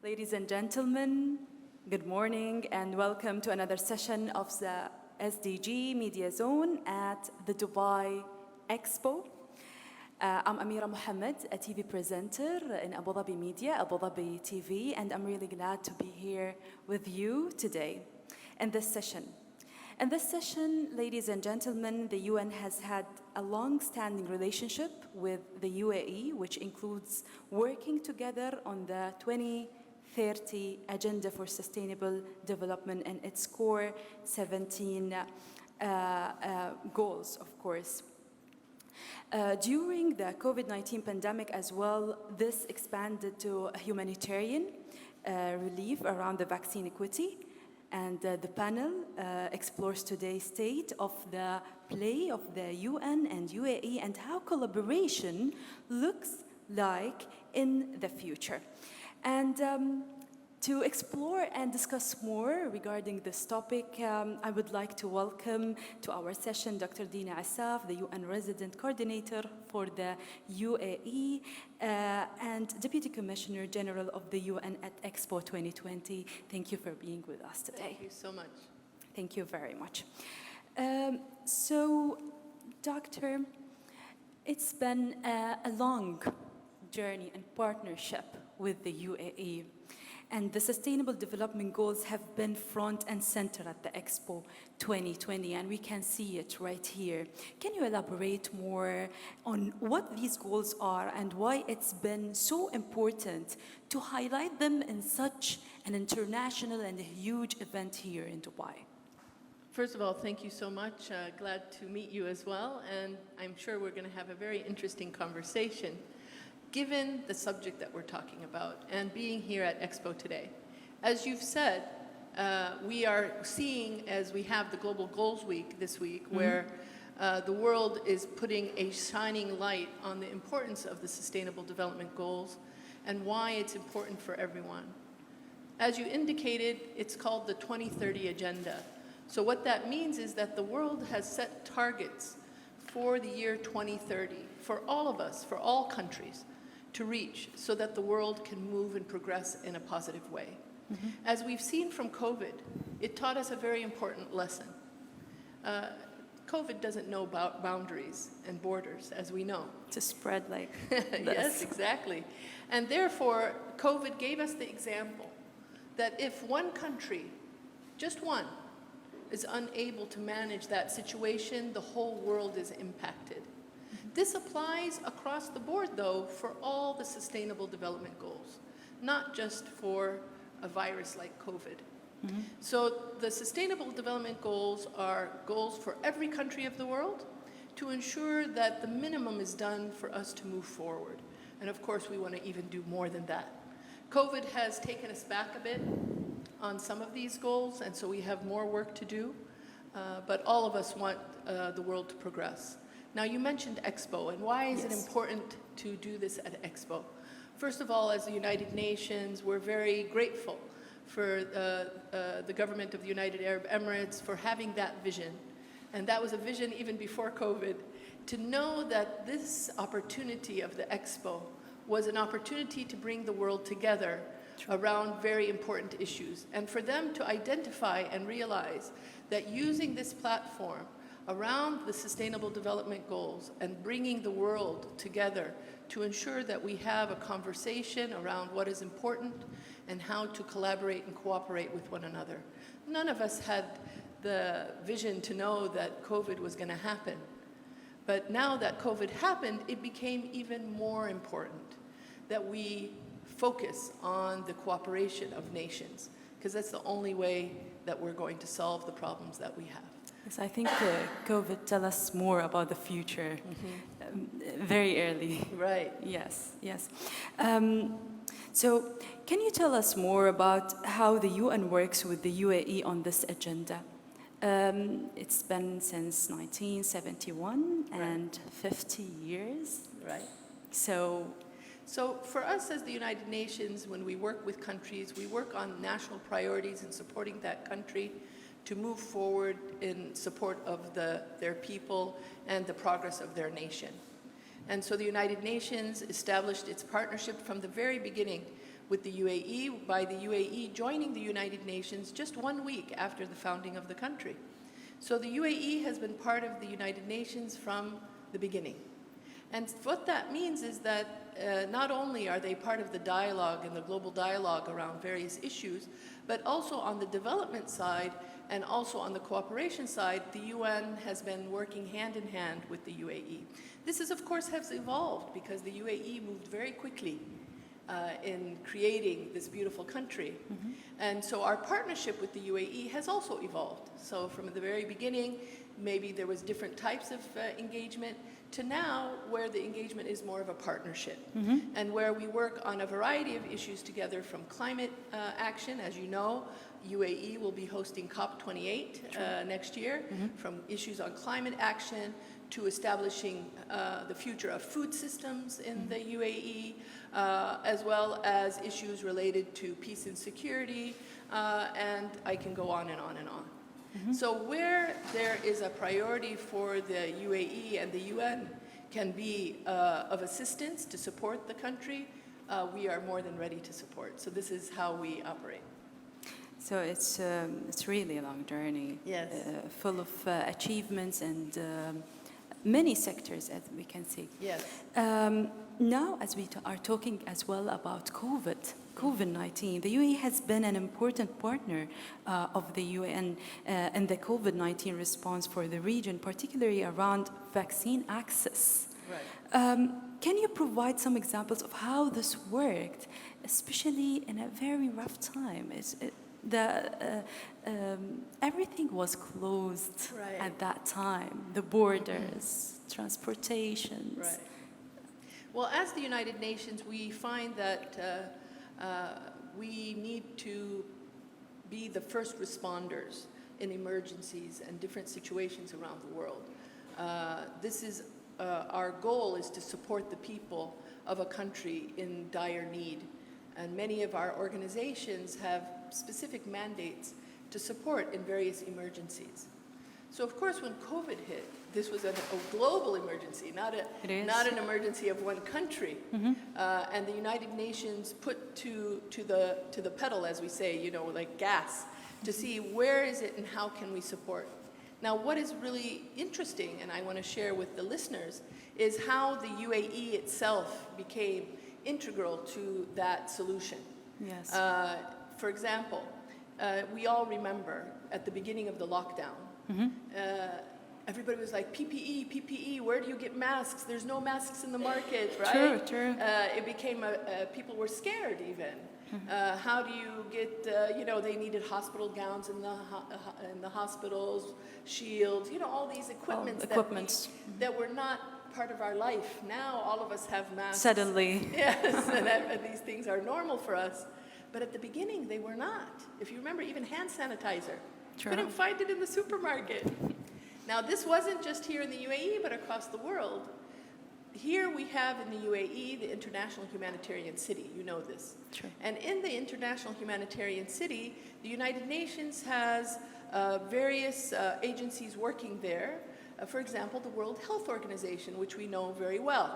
Ladies and gentlemen, good morning and welcome to another session of the SDG Media Zone at the Dubai Expo. I'm Amira Mohammed, a TV presenter in Abu Dhabi Media, Abu Dhabi TV, and I'm really glad to be here with you today in this session. In this session, ladies and gentlemen, the UN has had a long-standing relationship with the UAE, which includes working together on the 2030 Agenda for Sustainable Development and its core 17 goals, of course. During the COVID-19 pandemic as well, this expanded to humanitarian relief around the vaccine equity. And the panel explores today's state of the play of the UN and UAE and how collaboration looks like in the future. And to explore and discuss more regarding this topic, I would like to welcome to our session Dr. Dena Assaf, the UN Resident Coordinator for the UAE and Deputy Commissioner General of the UN at Expo2020. Thank you for being with us today. Thank you so much. Thank you very much. So, Doctor, it's been a long journey and partnership with the UAE. And the Sustainable Development Goals have been front and center at the Expo 2020, and we can see it right here. Can you elaborate more on what these goals are and why it's been so important to highlight them in such an international and a huge event here in Dubai? First of all, thank you so much. Glad to meet you as well, and I'm sure we're going to have a very interesting conversation given the subject that we're talking about and being here at Expo today. As you've said, we are seeing, as we have the Global Goals Week this week, where the world is putting a shining light on the importance of the Sustainable Development Goals and why it's important for everyone. As you indicated, it's called the 2030 Agenda. So what that means is that the world has set targets for the year 2030 for all of us, for all countries, to reach so that the world can move and progress in a positive way. As we've seen from COVID, it taught us a very important lesson. COVID doesn't know about boundaries and borders, as we know. To spread like Yes, exactly. And therefore, COVID gave us the example that if one country, just one, is unable to manage that situation, the whole world is impacted. This applies across the board, though, for all the Sustainable Development Goals, not just for a virus like COVID. So the Sustainable Development Goals are goals for every country of the world to ensure that the minimum is done for us to move forward. And of course, we want to even do more than that. COVID has taken us back a bit on some of these goals, and so we have more work to do. But all of us want the world to progress. Now, you mentioned Expo, and why is it important to do this at Expo? First of all, as the United Nations, we're very grateful for the government of the United Arab Emirates for having that vision. And that was a vision even before COVID, to know that this opportunity of the Expo was an opportunity to bring the world together around very important issues. And for them to identify and realize that using this platform around the Sustainable Development Goals and bringing the world together to ensure that we have a conversation around what is important and how to collaborate and cooperate with one another. None of us had the vision to know that COVID was going to happen. But now that COVID happened, it became even more important that we focus on the cooperation of nations, because that's the only way that we're going to solve the problems that we have. Yes, I think COVID tell us more about the future very early. Right. Yes, yes. So can you tell us more about how the UN works with the UAE on this agenda? It's been since 1971 and 50 years. Right. So for us as the United Nations, when we work with countries, we work on national priorities and supporting that country to move forward in support of their people and the progress of their nation. And so the United Nations established its partnership from the very beginning with the UAE, by the UAE joining the United Nations just 1 week after the founding of the country. So the UAE has been part of the United Nations from the beginning. And what that means is that not only are they part of the dialogue and the global dialogue around various issues, but also on the development side and also on the cooperation side, the UN has been working hand in hand with the UAE. This is, of course, has evolved because the UAE moved very quickly in creating this beautiful country. And so our partnership with the UAE has also evolved. So from the very beginning, maybe there was different types of engagement, to now where the engagement is more of a partnership, and where we work on a variety of issues together, from climate action. As you know, UAE will be hosting COP28 next year, from issues on climate action to establishing the future of food systems in the UAE, as well as issues related to peace and security, and I can go on and on and on. So where there is a priority for the UAE and the UN can be of assistance to support the country, we are more than ready to support. So this is how we operate. So it's really a long journey, Yes. Full of achievements and many sectors, as we can see. Yes. Now, as we are talking as well about COVID-19, the UAE has been an important partner of the UN in the COVID-19 response for the region, particularly around vaccine access. Right. Can you provide some examples of how this worked, especially in a very rough time? Everything was closed Right. at that time, the borders, transportations. Right. Well, as the United Nations, we find that we need to be the first responders in emergencies and different situations around the world. This is our goal, is to support the people of a country in dire need. And many of our organizations have specific mandates to support in various emergencies. So of course, when COVID hit, this was a global emergency, not an emergency of one country. And the United Nations put to the pedal, as we say, like gas, to see where is it and how can we support. Now, what is really interesting, and I want to share with the listeners, is how the UAE itself became integral to that solution. Yes. For example, we all remember at the beginning of the lockdown, everybody was like, PPE, PPE, where do you get masks? There's no masks in the market, right? True. It became, people were scared even. How do you get, they needed hospital gowns in the hospitals, shields, all these equipments that were not part of our life. Now all of us have masks. Suddenly. Yes, and these things are normal for us. But at the beginning, they were not. If you remember, even hand sanitizer. True. Couldn't find it in the supermarket. Now, this wasn't just here in the UAE, but across the world. Here we have in the UAE the International Humanitarian City. You know this. True. And in the International Humanitarian City, the United Nations has various agencies working there. For example, the World Health Organization, which we know very well.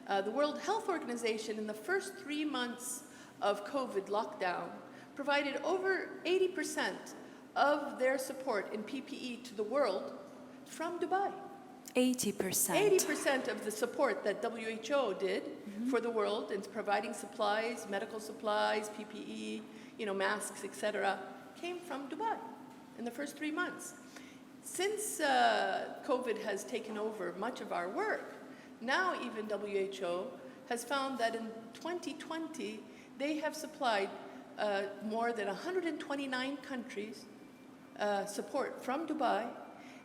The World Health Organization, in the first 3 months of COVID lockdown, provided over 80% of their support in PPE to the world from Dubai. 80%. 80% of the support that WHO did for the world in providing supplies, medical supplies, PPE, masks, etc., came from Dubai in the first 3 months. Since COVID has taken over much of our work, now even WHO has found that in 2020, they have supplied more than 129 countries support from Dubai,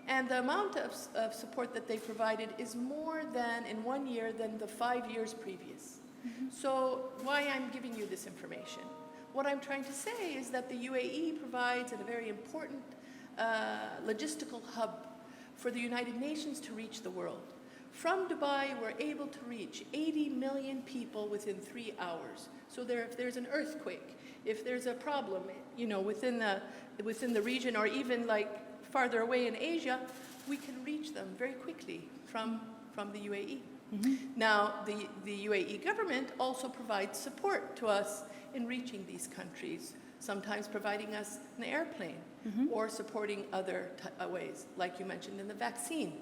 and the amount of support that they provided is more than, in 1 year, than the 5 years previous. So why I'm giving you this information? What I'm trying to say is that the UAE provides a very important logistical hub for the United Nations to reach the world. From Dubai, we're able to reach 80 million people within 3 hours. So if there's an earthquake, if there's a problem, within the region, or even like farther away in Asia, we can reach them very quickly from the UAE. Now, the UAE government also provides support to us in reaching these countries, sometimes providing us an airplane or supporting other ways, like you mentioned in the vaccine.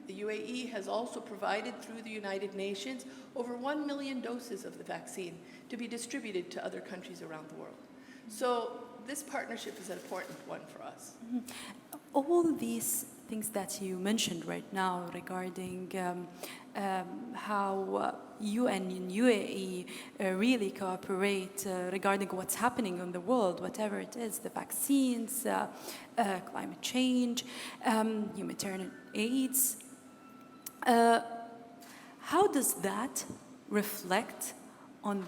The UAE has also provided through the United Nations over 1 million doses of the vaccine to be distributed to other countries around the world. So this partnership is an important one for us. All these things that you mentioned right now regarding how UN and UAE really cooperate regarding what's happening in the world, whatever it is, the vaccines, climate change, humanitarian aids. How does that reflect on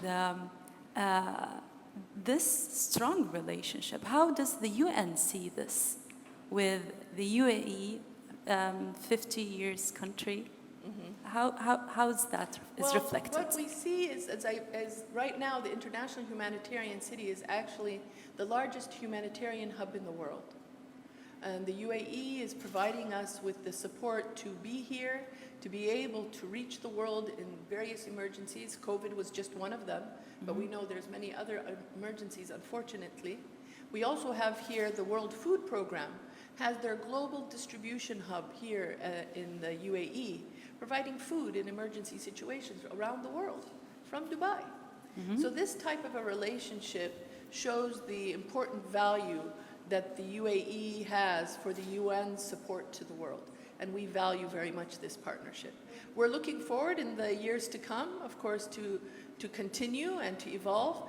this strong relationship? How does the UN see this with the UAE, 50 years country? How is that reflected? What we see is, as right now, the International Humanitarian City is actually the largest humanitarian hub in the world. And the UAE is providing us with the support to be here, to be able to reach the world in various emergencies. COVID was just one of them, but we know there's many other emergencies, unfortunately. We also have here the World Food Program, has their global distribution hub here in the UAE, providing food in emergency situations around the world from Dubai. So this type of a relationship shows the important value that the UAE has for the UN support to the world. And we value very much this partnership. We're looking forward in the years to come, of course, to continue and to evolve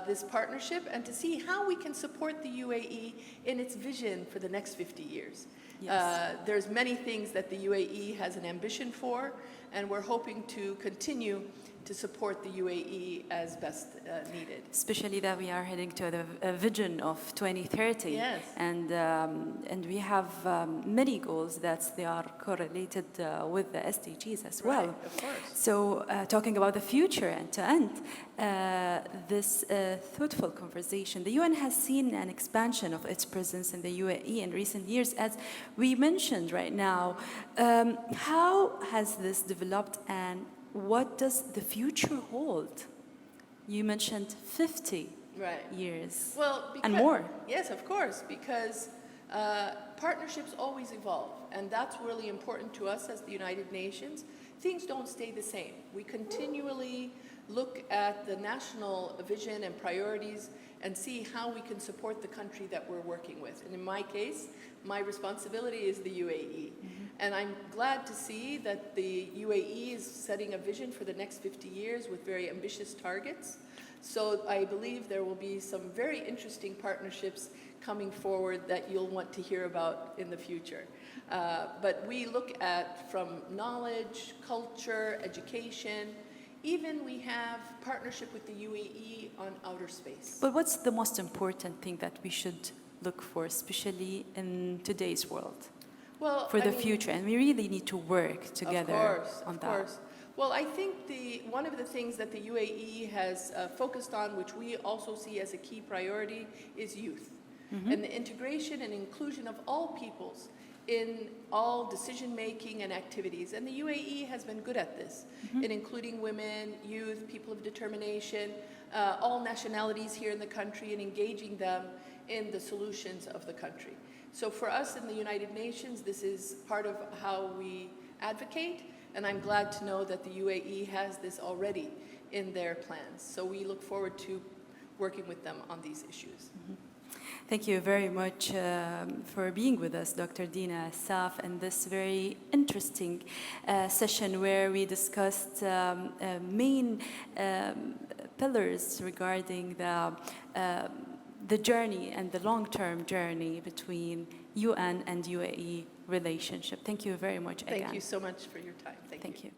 this partnership and to see how we can support the UAE in its vision for the next 50 years. Yes. There's many things that the UAE has an ambition for, and we're hoping to continue to support the UAE as best needed. Especially that we are heading to the vision of 2030. Yes. And we have many goals that they are correlated with the SDGs as well. Right, of course. So talking about the future and to end this thoughtful conversation, the UN has seen an expansion of its presence in the UAE in recent years, as we mentioned right now. How has this developed, and what does the future hold? You mentioned 50 years. Well, and more. Yes, of course, because partnerships always evolve, and that's really important to us as the United Nations. Things don't stay the same. We continually look at the national vision and priorities and see how we can support the country that we're working with. And in my case, my responsibility is the UAE. And I'm glad to see that the UAE is setting a vision for the next 50 years with very ambitious targets. So I believe there will be some very interesting partnerships coming forward that you'll want to hear about in the future. But we look at from knowledge, culture, education. Even we have partnership with the UAE on outer space. But what's the most important thing that we should look for, especially in today's world? Well, for the future, and we really need to work together on that. Of course. Well, I think one of the things that the UAE has focused on, which we also see as a key priority, is youth. And the integration and inclusion of all peoples in all decision-making and activities. And the UAE has been good at this, in including women, youth, people of determination, all nationalities here in the country, and engaging them in the solutions of the country. So for us in the United Nations, this is part of how we advocate, and I'm glad to know that the UAE has this already in their plans. So we look forward to working with them on these issues. Thank you very much for being with us, Dr. Dena Assaf, in this very interesting session where we discussed main pillars regarding the journey and the long-term journey between UN and UAE relationship. Thank you very much again. Thank you so much for your time. Thank you.